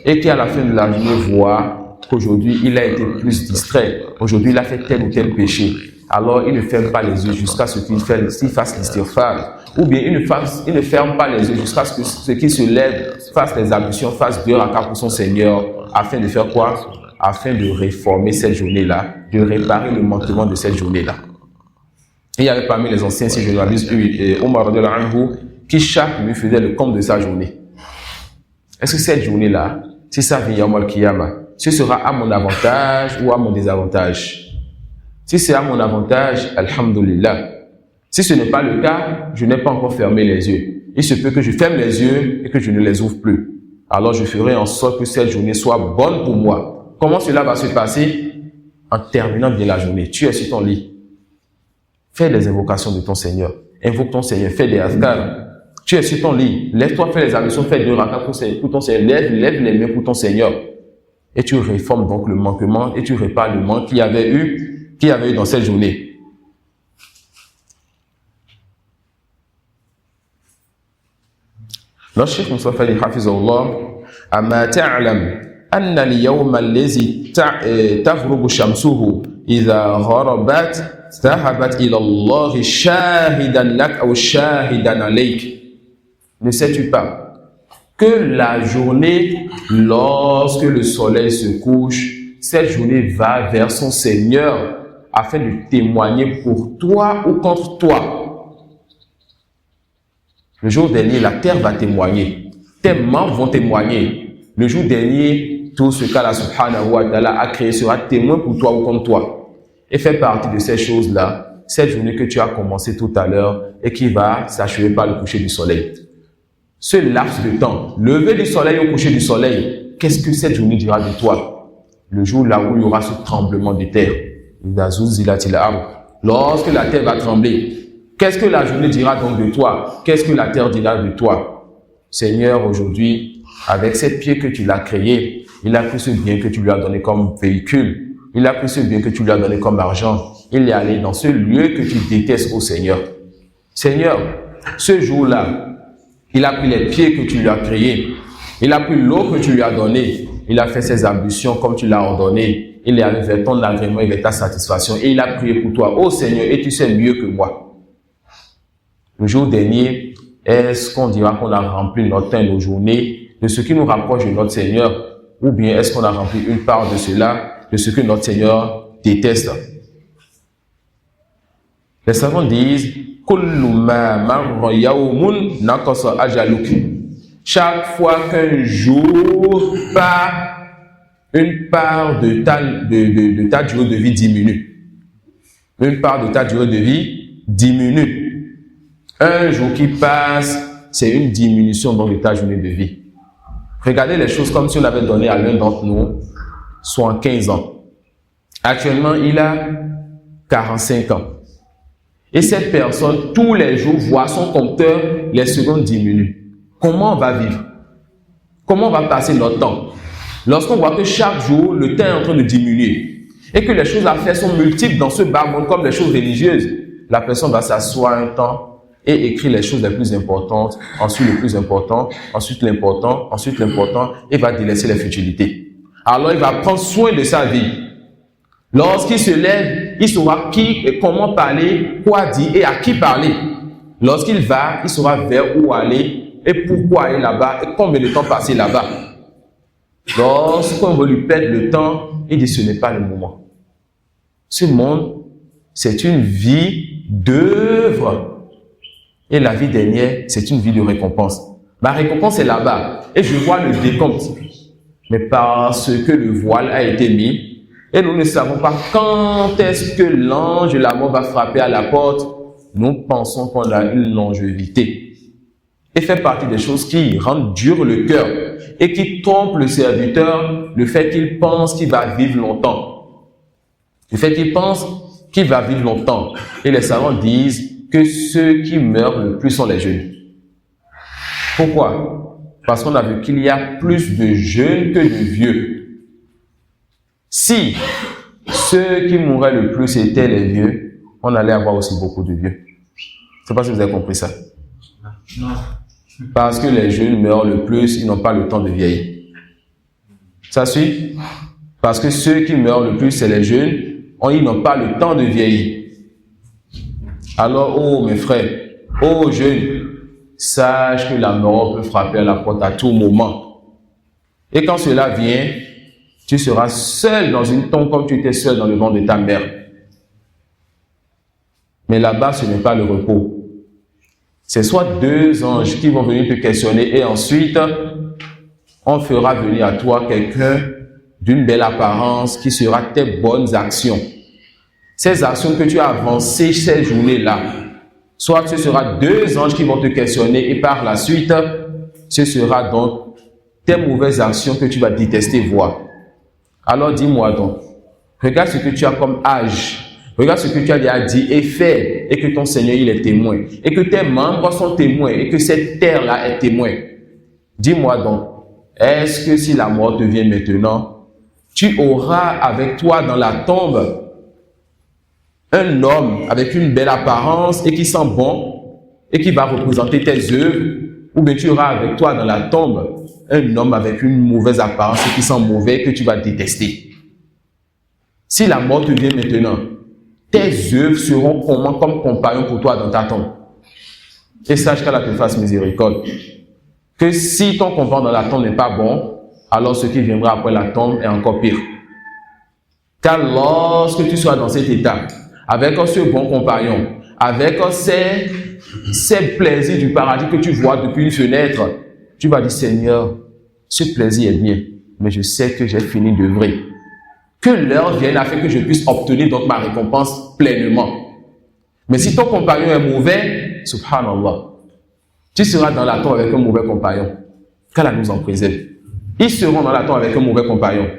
et qui à la fin de la journée voit qu'aujourd'hui il a été plus distrait, aujourd'hui il a fait tel ou tel péché, alors il ne ferme pas les yeux jusqu'à ce qu'il fasse l'istighfar, ou bien il ne ferme pas les yeux jusqu'à ce qu'il se lève, fasse les ablutions, fasse 2 rakats pour son Seigneur, afin de faire quoi? Afin de réformer cette journée-là, de réparer le manquement de cette journée-là. Et il y avait parmi les anciens, si je ne m'abuse, Omar radiallahu anhu, qui chaque nuit faisait le compte de sa journée. Est-ce que cette journée-là, si ça vient Yawm al-Qiyamah, ce sera à mon avantage ou à mon désavantage? Si c'est à mon avantage, alhamdulillah. Si ce n'est pas le cas, je n'ai pas encore fermé les yeux. Il se peut que je ferme les yeux et que je ne les ouvre plus. Alors je ferai en sorte que cette journée soit bonne pour moi. Comment cela va se passer? En terminant bien la journée. Tu es sur ton lit. Fais des invocations de ton Seigneur. Invoque ton Seigneur. Fais des azkars. Tu es sur ton lit. Lève-toi, fais les ablutions, fais 2 rakats pour ton Seigneur. Lève les mains pour ton Seigneur. Et tu réformes donc le manquement et tu répares le manque qu'il y avait eu dans cette journée. Le Cheikh Moustapha Ali Hafizahullah, Amma ta'lam anna al-yawma allazi taghrubu shamsuhu idha gharabat dhahabat ila Allah shahidan lak aw shahidan alayk. Ne sais-tu pas que la journée, lorsque le soleil se couche, cette journée va vers son Seigneur afin de témoigner pour toi ou contre toi. Le jour dernier, la terre va témoigner. Tes membres vont témoigner. Le jour dernier, tout ce qu'Allah subhanahu wa ta'ala a créé sera témoin pour toi ou contre toi. Et fait partie de ces choses-là, cette journée que tu as commencé tout à l'heure et qui va s'achever par le coucher du soleil. Ce laps de temps, lever du soleil au coucher du soleil, qu'est-ce que cette journée dira de toi? Le jour là où il y aura ce tremblement de terre. Lorsque la terre va trembler, qu'est-ce que la journée dira donc de toi? Qu'est-ce que la terre dira de toi? Seigneur, aujourd'hui, avec ces pieds que tu l'as créé, il a pris ce bien que tu lui as donné comme véhicule, il a pris ce bien que tu lui as donné comme argent, il est allé dans ce lieu que tu détestes, ô Seigneur. Seigneur, ce jour-là, il a pris les pieds que tu lui as créés, il a pris l'eau que tu lui as donnée, il a fait ses ambitions comme tu l'as ordonné, il est allé vers ton agrément et vers ta satisfaction et il a prié pour toi, ô Seigneur, et tu sais mieux que moi. Le jour dernier, est-ce qu'on dira qu'on a rempli notre temps, nos journées, de ce qui nous rapproche de notre Seigneur, ou bien est-ce qu'on a rempli une part de cela, de ce que notre Seigneur déteste? Les savants disent, chaque fois qu'un jour part, une part de ta durée de vie diminue. Une part de ta durée de vie diminue. Un jour qui passe, c'est une diminution donc de ta journée de vie. Regardez les choses comme si on avait donné à l'un d'entre nous 75 ans. Actuellement, il a 45 ans. Et cette personne, tous les jours, voit son compteur, les secondes diminuent. Comment on va vivre? Comment on va passer notre temps? Lorsqu'on voit que chaque jour, le temps est en train de diminuer et que les choses à faire sont multiples dans ce bas monde comme les choses religieuses, la personne va s'asseoir un temps et écrire les choses les plus importantes, ensuite le plus important, ensuite l'important, et va délaisser les futilités. Alors il va prendre soin de sa vie. Lorsqu'il se lève, il saura qui et comment parler, quoi dire et à qui parler. Lorsqu'il va, il saura vers où aller et pourquoi aller là-bas et combien de temps passer là-bas. Lorsqu'on veut lui perdre le temps, il dit ce n'est pas le moment. Ce monde, c'est une vie d'œuvre. Et la vie dernière, c'est une vie de récompense. Ma récompense est là-bas. Et je vois le décompte. Mais parce que le voile a été mis, et nous ne savons pas quand est-ce que l'ange de la mort va frapper à la porte, nous pensons qu'on a une longévité. Et fait partie des choses qui rendent dur le cœur et qui trompent le serviteur, le fait qu'il pense qu'il va vivre longtemps. Le fait qu'il pense qu'il va vivre longtemps. Et les savants disent que ceux qui meurent le plus sont les jeunes. Pourquoi? Parce qu'on a vu qu'il y a plus de jeunes que de vieux. Si ceux qui mourraient le plus étaient les vieux, on allait avoir aussi beaucoup de vieux. Je ne sais pas si vous avez compris ça. Non. Parce que les jeunes meurent le plus, ils n'ont pas le temps de vieillir. Ça suit? Parce que ceux qui meurent le plus, c'est les jeunes. Ils n'ont pas le temps de vieillir. Alors, oh mes frères, oh jeunes, sache que la mort peut frapper à la porte à tout moment. Et quand cela vient, tu seras seul dans une tombe comme tu étais seul dans le ventre de ta mère. Mais là-bas, ce n'est pas le repos. C'est soit deux anges qui vont venir te questionner et ensuite, on fera venir à toi quelqu'un d'une belle apparence qui sera tes bonnes actions. Ces actions que tu as avancées ces journées-là, soit ce sera deux anges qui vont te questionner et par la suite, ce sera donc tes mauvaises actions que tu vas détester voir. Alors dis-moi donc, regarde ce que tu as comme âge, regarde ce que tu as déjà dit et fait, et que ton Seigneur il est témoin, et que tes membres sont témoins, et que cette terre-là est témoin. Dis-moi donc, est-ce que si la mort te vient maintenant, tu auras avec toi dans la tombe un homme avec une belle apparence et qui sent bon et qui va représenter tes œuvres, ou bien tu auras avec toi dans la tombe un homme avec une mauvaise apparence et qui sent mauvais que tu vas détester. Si la mort te vient maintenant, tes œuvres seront comme compagnons pour toi dans ta tombe. Et sache qu'Allah te fasse miséricorde. Que si ton compagnon dans la tombe n'est pas bon, alors ce qui viendra après la tombe est encore pire. Car lorsque tu sois dans cet état, avec ce bon compagnon, avec ces plaisirs du paradis que tu vois depuis une fenêtre, tu vas dire, Seigneur, ce plaisir est bien, mais je sais que j'ai fini d'œuvrer. Que l'heure vienne afin que je puisse obtenir donc ma récompense pleinement. Mais si ton compagnon est mauvais, subhanallah, tu seras dans la tombe avec un mauvais compagnon. Qu'Allah nous en préserve. Ils seront dans la tombe avec un mauvais compagnon.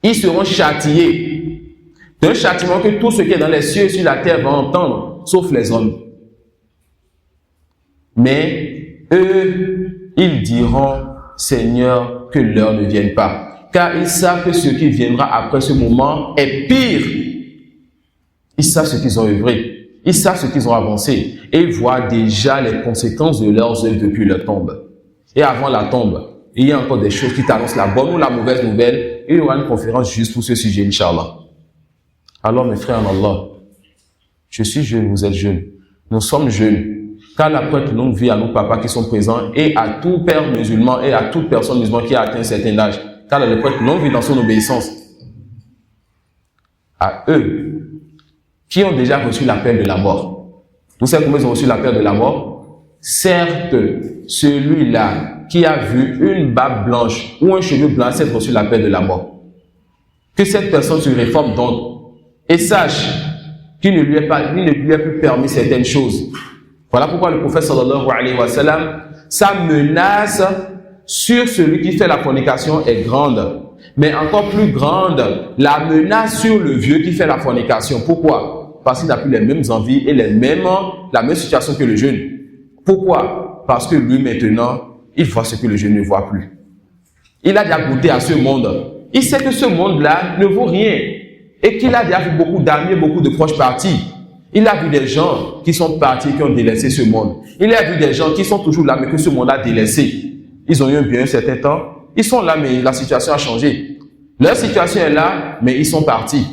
Ils seront châtiés d'un châtiment que tout ce qui est dans les cieux et sur la terre va entendre, sauf les hommes. Mais eux, ils diront, Seigneur, que l'heure ne vienne pas. Car ils savent que ce qui viendra après ce moment est pire. Ils savent ce qu'ils ont œuvré. Ils savent ce qu'ils ont avancé. Et ils voient déjà les conséquences de leurs œuvres depuis leur tombe. Et avant la tombe, il y a encore des choses qui t'annoncent la bonne ou la mauvaise nouvelle. Et il y aura une conférence juste pour ce sujet, Inch'Allah. Alors mes frères en Allah, je suis jeune, vous êtes jeunes. Nous sommes jeunes. Qu'Allah prête longue vie à nos papas qui sont présents et à tout père musulman et à toute personne musulmane qui a atteint un certain âge. Qu'Allah le prête longue vie dans son obéissance. À eux qui ont déjà reçu l'appel de la mort. Vous savez comment ils ont reçu l'appel de la mort? Certes, celui-là qui a vu une barbe blanche ou un cheveu blanc, c'est reçu l'appel de la mort. Que cette personne se réforme donc et sache qu'il ne lui est plus permis certaines choses. Voilà pourquoi le prophète sallallahu alayhi wa sallam, sa menace sur celui qui fait la fornication est grande. Mais encore plus grande, la menace sur le vieux qui fait la fornication. Pourquoi? Parce qu'il n'a plus les mêmes envies et la même situation que le jeune. Pourquoi? Parce que lui maintenant, il voit ce que le jeune ne voit plus. Il a déjà goûté à ce monde. Il sait que ce monde-là ne vaut rien. Et qu'il a déjà vu beaucoup d'amis, beaucoup de proches partis. Il a vu des gens qui sont partis, qui ont délaissé ce monde. Il a vu des gens qui sont toujours là, mais que ce monde a délaissé. Ils ont eu un bien un certain temps. Ils sont là, mais la situation a changé. Leur situation est là, mais ils sont partis.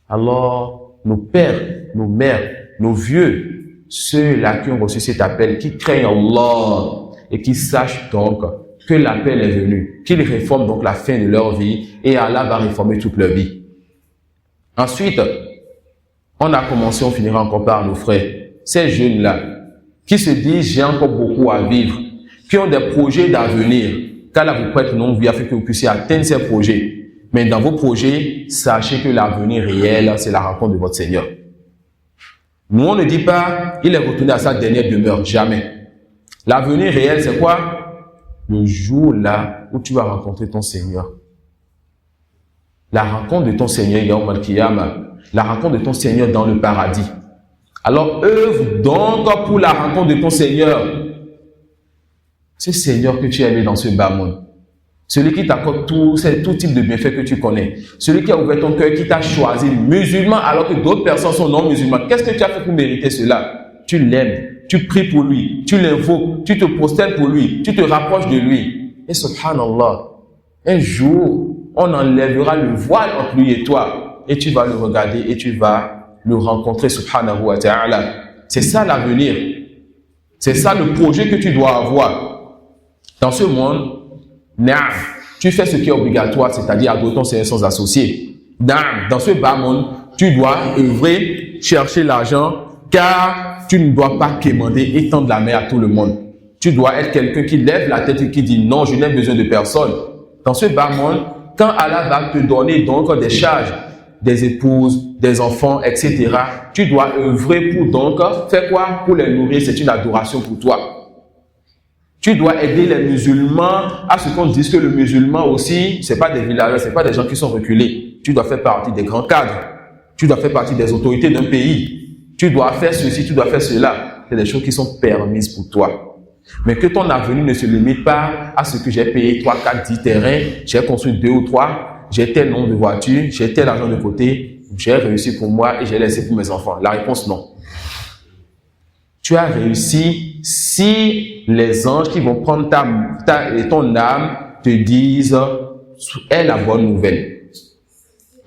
Alors, nos pères, nos mères, nos vieux, ceux-là qui ont reçu cet appel, qui craignent Allah et qui sachent donc que l'appel est venu, qu'ils réforment donc la fin de leur vie et Allah va réformer toute leur vie. Ensuite, on a commencé, on finira encore par nos frères, ces jeunes-là, qui se disent j'ai encore beaucoup à vivre, qui ont des projets d'avenir, qu'Allah vous prête longue vie afin que vous puissiez atteindre ces projets. Mais dans vos projets, sachez que l'avenir réel, c'est la rencontre de votre Seigneur. Nous, on ne dit pas, il est retourné à sa dernière demeure, jamais. L'avenir réel, c'est quoi? Le jour là où tu vas rencontrer ton Seigneur. La rencontre de ton Seigneur, Yawm al-Qiyamah. La rencontre de ton Seigneur dans le paradis. Alors, œuvre donc pour la rencontre de ton Seigneur. Ce Seigneur que tu as aimé dans ce bas monde. Celui qui t'accorde tout type de bienfaits que tu connais. Celui qui a ouvert ton cœur, qui t'a choisi musulman alors que d'autres personnes sont non musulmanes. Qu'est-ce que tu as fait pour mériter cela? Tu l'aimes, tu pries pour lui, tu l'invoques, tu te prosternes pour lui, tu te rapproches de lui. Et subhanallah, un jour, on enlèvera le voile entre lui et toi, et tu vas le regarder et tu vas le rencontrer, subhanahu wa ta'ala. C'est ça l'avenir. C'est ça le projet que tu dois avoir. Dans ce monde, tu fais ce qui est obligatoire, c'est-à-dire adorer ton Seigneur sans associer. Dans ce bas monde, tu dois œuvrer, chercher l'argent, car tu ne dois pas quémander et tendre la main à tout le monde. Tu dois être quelqu'un qui lève la tête et qui dit non, je n'ai besoin de personne. Dans ce bas monde, quand Allah va te donner donc des charges, des épouses, des enfants, etc., tu dois œuvrer pour donc faire quoi? Pour les nourrir, c'est une adoration pour toi. Tu dois aider les musulmans à ce qu'on dise que le musulman aussi, c'est pas des villageois, c'est pas des gens qui sont reculés. Tu dois faire partie des grands cadres. Tu dois faire partie des autorités d'un pays. Tu dois faire ceci, tu dois faire cela. C'est des choses qui sont permises pour toi. Mais que ton avenir ne se limite pas à ce que j'ai payé 3, 4, 10 terrains, j'ai construit 2 ou 3, j'ai tel nombre de voitures, j'ai tel argent de côté, j'ai réussi pour moi et j'ai laissé pour mes enfants. La réponse, non. Tu as réussi si les anges qui vont prendre ton âme te disent « est la bonne nouvelle ».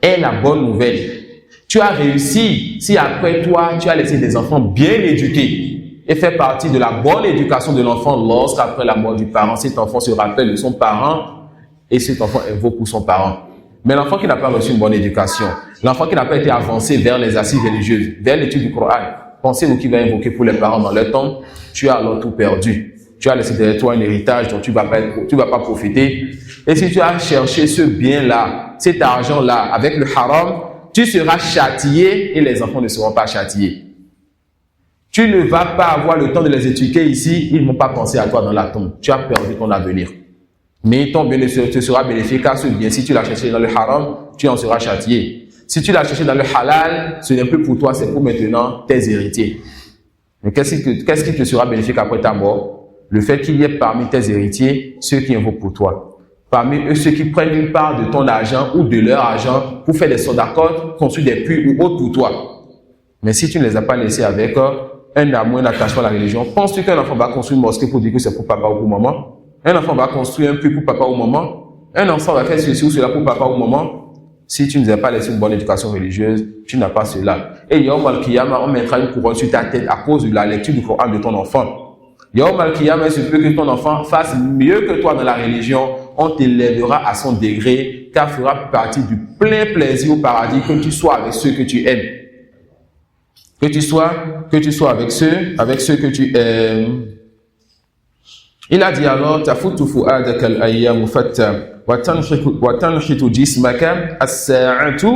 Est la bonne nouvelle. Tu as réussi si après toi, tu as laissé des enfants bien éduqués et faire partie de la bonne éducation de l'enfant lorsqu'après la mort du parent, cet enfant se rappelle de son parent et cet enfant invoque pour son parent. Mais l'enfant qui n'a pas reçu une bonne éducation, l'enfant qui n'a pas été avancé vers les assises religieuses, vers l'étude du Coran, pensez-vous qu'il va invoquer pour les parents dans leur temps, tu as alors tout perdu. Tu as laissé derrière toi un héritage dont tu vas pas profiter. Et si tu as cherché ce bien-là, cet argent-là, avec le haram, tu seras châtié et les enfants ne seront pas châtiés. Tu ne vas pas avoir le temps de les éduquer ici, ils ne vont pas penser à toi dans la tombe. Tu as perdu ton avenir. Mais ton bien te sera bénéfique à ce bien. Si tu l'as cherché dans le haram, tu en seras châtié. Si tu l'as cherché dans le halal, ce n'est plus pour toi, c'est pour maintenant tes héritiers. Mais qu'est-ce qui te sera bénéfique après ta mort? Le fait qu'il y ait parmi tes héritiers ceux qui invoquent pour toi. Parmi eux, ceux qui prennent une part de ton argent ou de leur argent pour faire des sodakot, construire des puits ou autres pour toi. Mais si tu ne les as pas laissés avec un amour, un attachement à la religion, penses-tu qu'un enfant va construire une mosquée pour dire que c'est pour papa ou pour maman? Un enfant va construire un puits pour papa ou maman? Un enfant va faire ceci ou cela pour papa ou maman? Si tu ne nous as pas laissé une bonne éducation religieuse, tu n'as pas cela. Et Yawm al-Qiyamah, on mettra une couronne sur ta tête à cause de la lecture du Coran de ton enfant. Yawm al-Qiyamah, il se peut que ton enfant fasse mieux que toi dans la religion, on t'élèvera à son degré, car fera partie du plein plaisir au paradis, que tu sois avec ceux que tu aimes. Que tu sois avec ceux que tu aimes. Il a dit alors, tafutu fu'adaka al-ayyamu fatta wa tanhitu jismaka as-sa'atu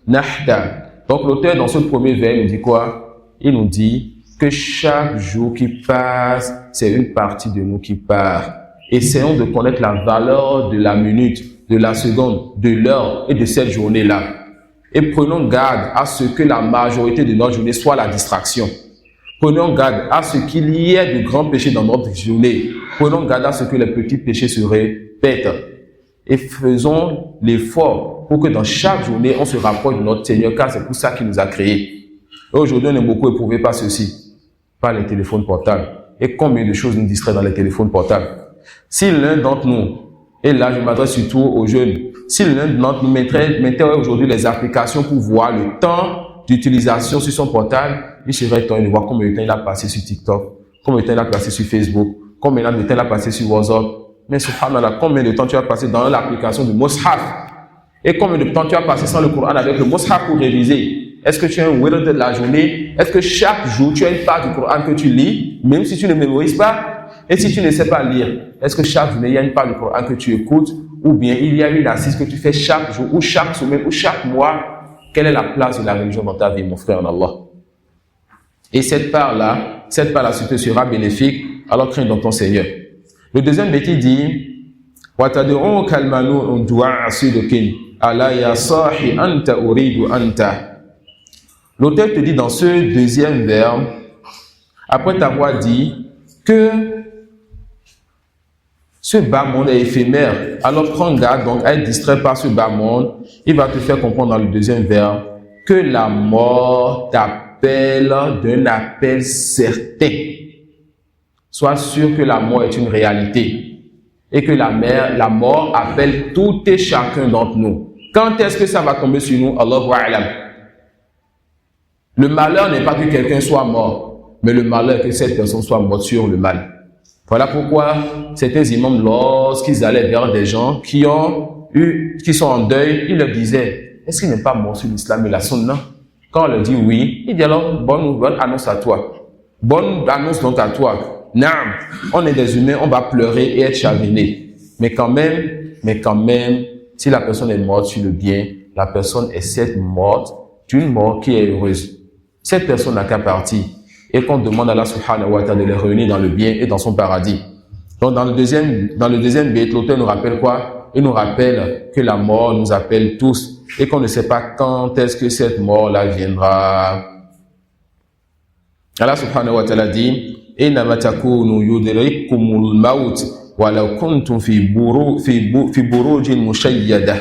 nahda. Donc l'auteur dans ce premier vers nous dit quoi? Il nous dit que chaque jour qui passe, c'est une partie de nous qui part. Essayons de connaître la valeur de la minute, de la seconde, de l'heure et de cette journée-là. Et prenons garde à ce que la majorité de notre journée soit la distraction. Prenons garde à ce qu'il y ait de grands péchés dans notre journée. Prenons garde à ce que les petits péchés se répètent. Et faisons l'effort pour que dans chaque journée, on se rapproche de notre Seigneur, car c'est pour ça qu'il nous a créés. Et aujourd'hui, on est beaucoup éprouvés par ceci, par les téléphones portables. Et combien de choses nous distraient dans les téléphones portables. Si l'un d'entre nous, et là je m'adresse surtout aux jeunes, si l'un d'entre nous mettait aujourd'hui les applications pour voir le temps d'utilisation sur son portable, il serait temps de voir combien de temps il a passé sur TikTok, combien de temps il a passé sur Facebook, combien de temps il a passé sur WhatsApp. Mais subhanallah, combien de temps tu as passé dans l'application de Mus'haf? Et combien de temps tu as passé sans le Coran avec le Mus'haf pour réviser? Est-ce que tu as un wird de la journée? Est-ce que chaque jour tu as une part du Coran que tu lis, même si tu ne mémorises pas? Et si tu ne sais pas lire, est-ce que chaque journée il y a une part du Coran que tu écoutes? Ou bien il y a une assise que tu fais chaque jour, ou chaque semaine, ou chaque mois? Quelle est la place de la religion dans ta vie, mon frère en Allah? Et cette part-là, si te sera bénéfique, alors crains dans ton Seigneur. Le deuxième bêtise dit, وَتَدْعُونَ كَالْمَنُونَ دُعَاءَ صِدْقٍ أَلَا يَا صَاحِ أَنْتَ أُرِيدُ أَنْتَ. L'auteur te dit dans ce deuxième verbe, après t'avoir dit que ce bas monde est éphémère, alors prends garde donc à être distrait par ce bas monde. Il va te faire comprendre dans le deuxième verbe que la mort t'appelle d'un appel certain. Sois sûr que la mort est une réalité. et que la mort appelle tout et chacun d'entre nous. Quand est-ce que ça va tomber sur nous? Allahu a'lam. Le malheur n'est pas que quelqu'un soit mort, mais le malheur est que cette personne soit morte sur le mal. Voilà pourquoi certains imams, lorsqu'ils allaient vers des gens qui sont en deuil, ils leur disaient, est-ce qu'il n'est pas mort sur l'islam et la sunna? Quand on leur dit oui, il dit alors, bonne annonce à toi. Bonne annonce donc à toi. Naam, on est des humains, on va pleurer et être chagriné. Mais quand même, si la personne est morte sur le bien, la personne est certes morte d'une mort qui est heureuse. Cette personne n'a qu'à partir et qu'on demande à Allah subhanahu wa ta'ala de les réunir dans le bien et dans son paradis. Donc dans le deuxième bête, l'auteur nous rappelle quoi? Il nous rappelle que la mort nous appelle tous et qu'on ne sait pas quand est-ce que cette mort-là viendra. Allah subhanahu wa ta'ala dit إنما تكونوا يدرككم الموت ولو كنتم في بروج مشيدة.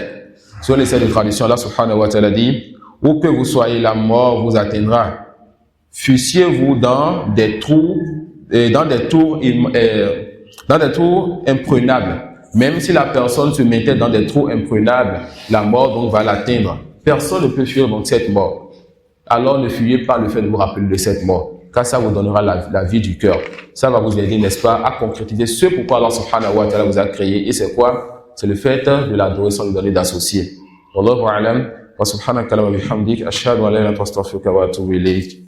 Sur les scènes de tradition, Allah subhanahu wa ta'ala dit, où que vous soyez, la mort vous atteindra. Fussiez-vous dans des tours imprenables. Même si la personne se mettait dans des trous imprenables, la mort donc va l'atteindre. Personne ne peut fuir donc cette mort. Alors ne fuyez pas le fait de vous rappeler de cette mort, car ça vous donnera la vie du cœur. Ça va vous aider, n'est-ce pas, à concrétiser ce pourquoi Allah subhanahu wa ta'ala vous a créé. Et c'est quoi? C'est le fait de l'adorer sans lui donner d'associé. Wallahu a'lam. Wa subhanaka wa bihamdik ashhadu an la ilaha illa anta astaghfiruka wa atubu ilayk.